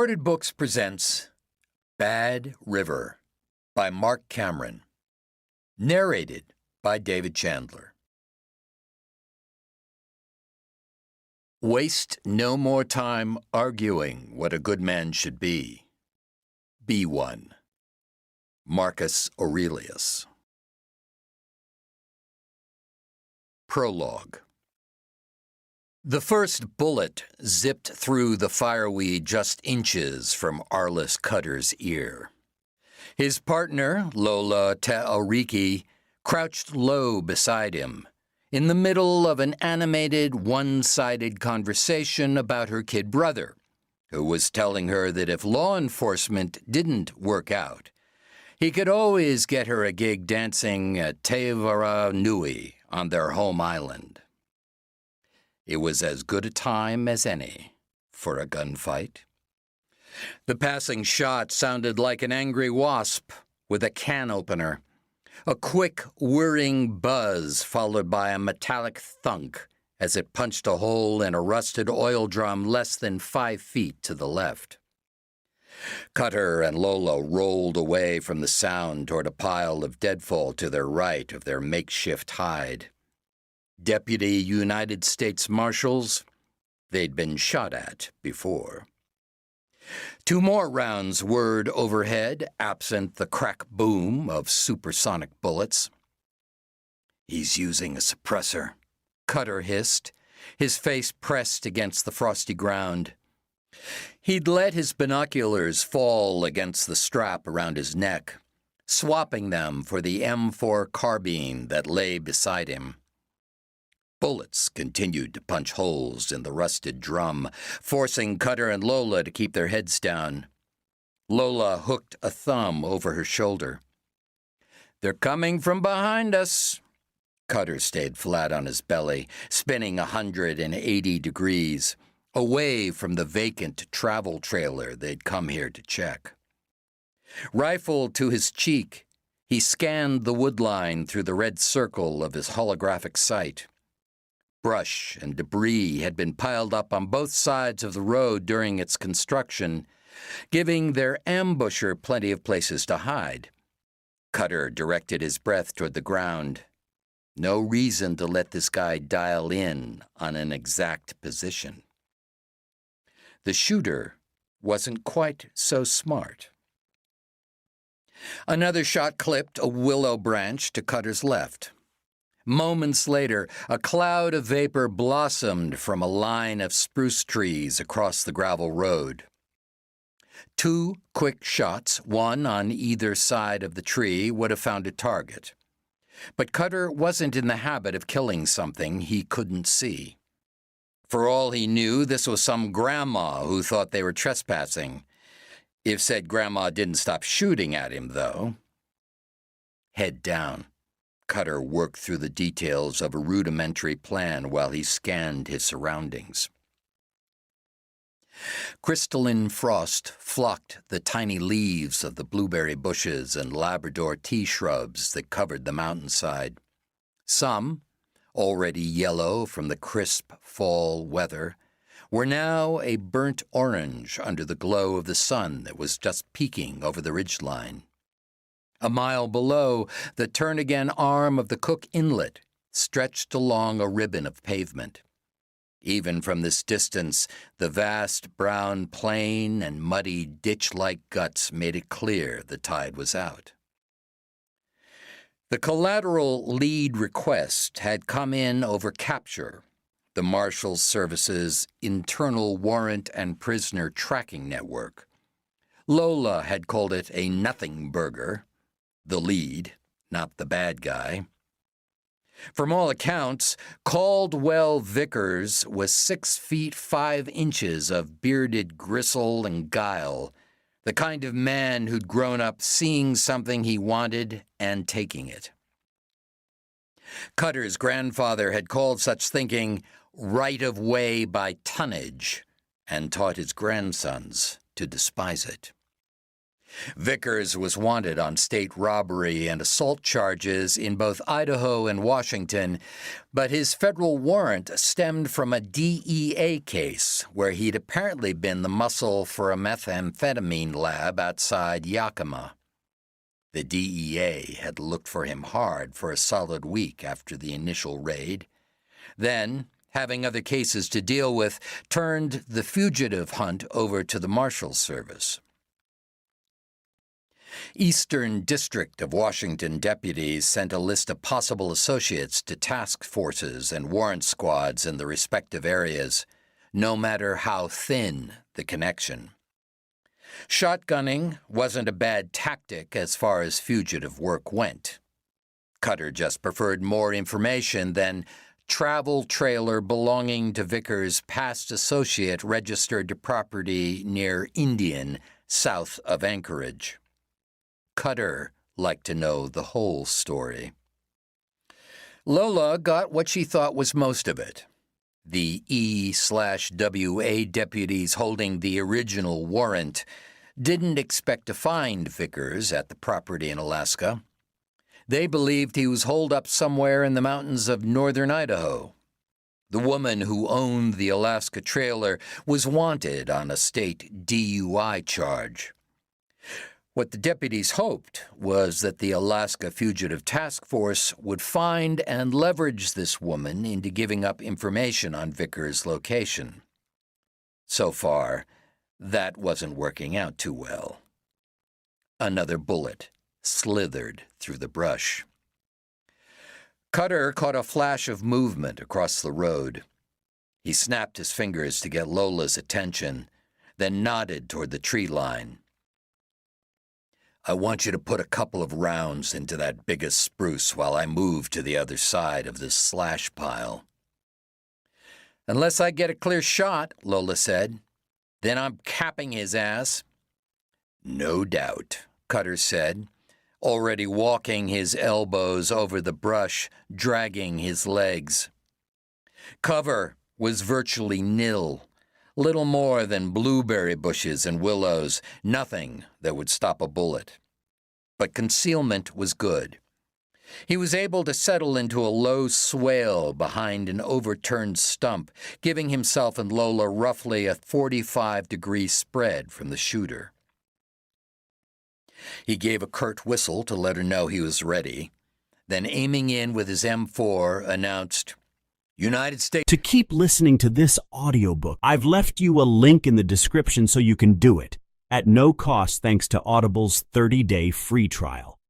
Recorded Books presents Bad River by Marc Cameron. Narrated by David Chandler. Waste no more time arguing what a good man should be. Be one. Marcus Aurelius. Prologue. The first bullet zipped through the fireweed just inches from Arliss Cutter's ear. His partner, Lola Te'Ariki, crouched low beside him, in the middle of an animated, one-sided conversation about her kid brother, who was telling her that if law enforcement didn't work out, he could always get her a gig dancing at Te Wara Nui on their home island. It was as good a time as any for a gunfight. The passing shot sounded like an angry wasp with a can opener, a quick, whirring buzz followed by a metallic thunk as it punched a hole in a rusted oil drum less than 5 feet to the left. Cutter and Lola rolled away from the sound toward a pile of deadfall to their right of their makeshift hide. Deputy United States Marshals, they'd been shot at before. 2 more rounds whirred overhead, absent the crack boom of supersonic bullets. "He's using a suppressor," Cutter hissed, his face pressed against the frosty ground. He'd let his binoculars fall against the strap around his neck, swapping them for the M4 carbine that lay beside him. Bullets continued to punch holes in the rusted drum, forcing Cutter and Lola to keep their heads down. Lola hooked a thumb over her shoulder. "They're coming from behind us." Cutter stayed flat on his belly, spinning 180 degrees, away from the vacant travel trailer they'd come here to check. Rifle to his cheek, he scanned the woodline through the red circle of his holographic sight. Brush and debris had been piled up on both sides of the road during its construction, giving their ambusher plenty of places to hide. Cutter directed his breath toward the ground. No reason to let this guy dial in on an exact position. The shooter wasn't quite so smart. Another shot clipped a willow branch to Cutter's left. Moments later, a cloud of vapor blossomed from a line of spruce trees across the gravel road. 2 quick shots, one on either side of the tree, would have found a target. But Cutter wasn't in the habit of killing something he couldn't see. For all he knew, this was some grandma who thought they were trespassing. If said grandma didn't stop shooting at him, though. Head down, Cutter worked through the details of a rudimentary plan while he scanned his surroundings. Crystalline frost flocked the tiny leaves of the blueberry bushes and Labrador tea shrubs that covered the mountainside. Some, already yellow from the crisp fall weather, were now a burnt orange under the glow of the sun that was just peeking over the ridgeline. A mile below, the turn-again arm of the Cook Inlet stretched along a ribbon of pavement. Even from this distance, the vast brown plain and muddy ditch-like guts made it clear the tide was out. The collateral lead request had come in over capture, the Marshals Service's internal warrant and prisoner tracking network. Lola had called it a nothing burger. The lead, not the bad guy. From all accounts, Caldwell Vickers was 6 feet 5 inches of bearded gristle and guile, the kind of man who'd grown up seeing something he wanted and taking it. Cutter's grandfather had called such thinking right of way by tonnage and taught his grandsons to despise it. Vickers was wanted on state robbery and assault charges in both Idaho and Washington, but his federal warrant stemmed from a DEA case where he'd apparently been the muscle for a methamphetamine lab outside Yakima. The DEA had looked for him hard for a solid week after the initial raid. Then, having other cases to deal with, turned the fugitive hunt over to the Marshals Service. Eastern District of Washington deputies sent a list of possible associates to task forces and warrant squads in the respective areas, no matter how thin the connection. Shotgunning wasn't a bad tactic as far as fugitive work went. Cutter just preferred more information than travel trailer belonging to Vickers' past associate registered to property near Indian, south of Anchorage. Cutter liked to know the whole story. Lola got what she thought was most of it. The E/WA deputies holding the original warrant didn't expect to find Vickers at the property in Alaska. They believed he was holed up somewhere in the mountains of northern Idaho. The woman who owned the Alaska trailer was wanted on a state DUI charge. What the deputies hoped was that the Alaska Fugitive Task Force would find and leverage this woman into giving up information on Vickers' location. So far, that wasn't working out too well. Another bullet slithered through the brush. Cutter caught a flash of movement across the road. He snapped his fingers to get Lola's attention, then nodded toward the tree line. "I want you to put a couple of rounds into that biggest spruce while I move to the other side of this slash pile." "Unless I get a clear shot," Lola said. "Then I'm capping his ass." "No doubt," Cutter said, already walking his elbows over the brush, dragging his legs. Cover was virtually nil. Little more than blueberry bushes and willows, nothing that would stop a bullet. But concealment was good. He was able to settle into a low swale behind an overturned stump, giving himself and Lola roughly a 45-degree spread from the shooter. He gave a curt whistle to let her know he was ready, then aiming in with his M4, announced, "United States." To keep listening to this audiobook, I've left you a link in the description so you can do it, at no cost thanks to Audible's 30-day free trial.